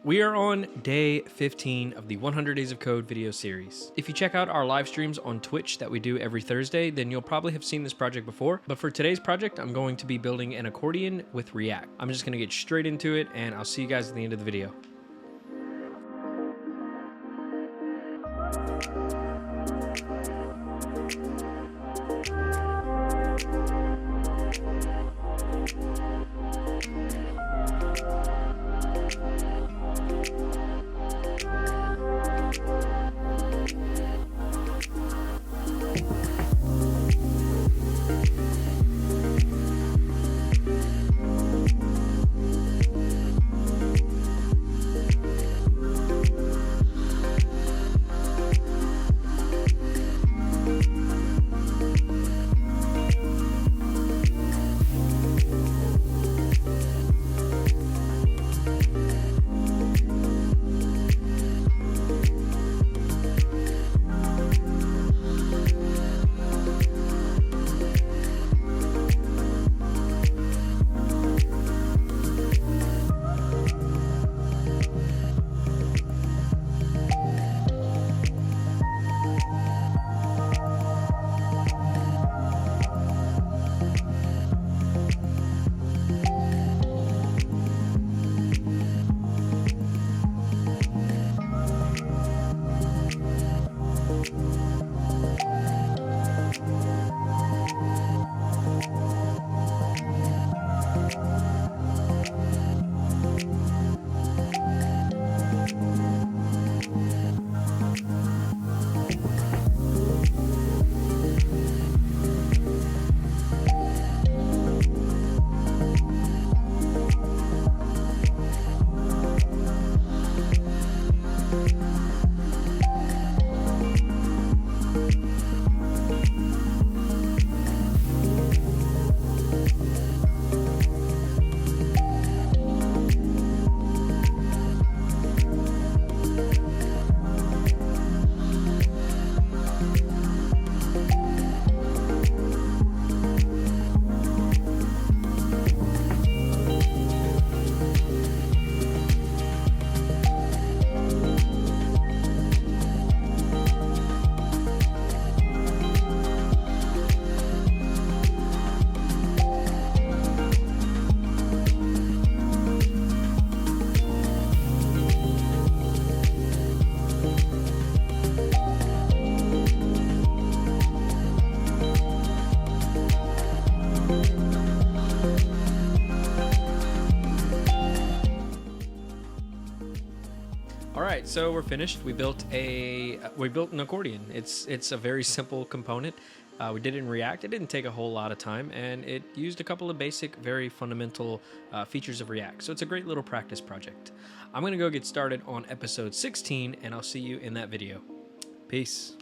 We are on day 15 of the 100 Days of Code video series. If you check out our live streams on Twitch that we do every Thursday, then you'll probably have seen this project before. But for today's project, I'm going to be building an accordion with React. I'm just going to get straight into it, and I'll see you guys at the end of the video. Alright, so we're finished. We built an accordion. It's a very simple component. We did it in React. It didn't take a whole lot of time, and it used a couple of basic, very fundamental features of React. So it's a great little practice project. I'm going to go get started on episode 16, and I'll see you in that video. Peace.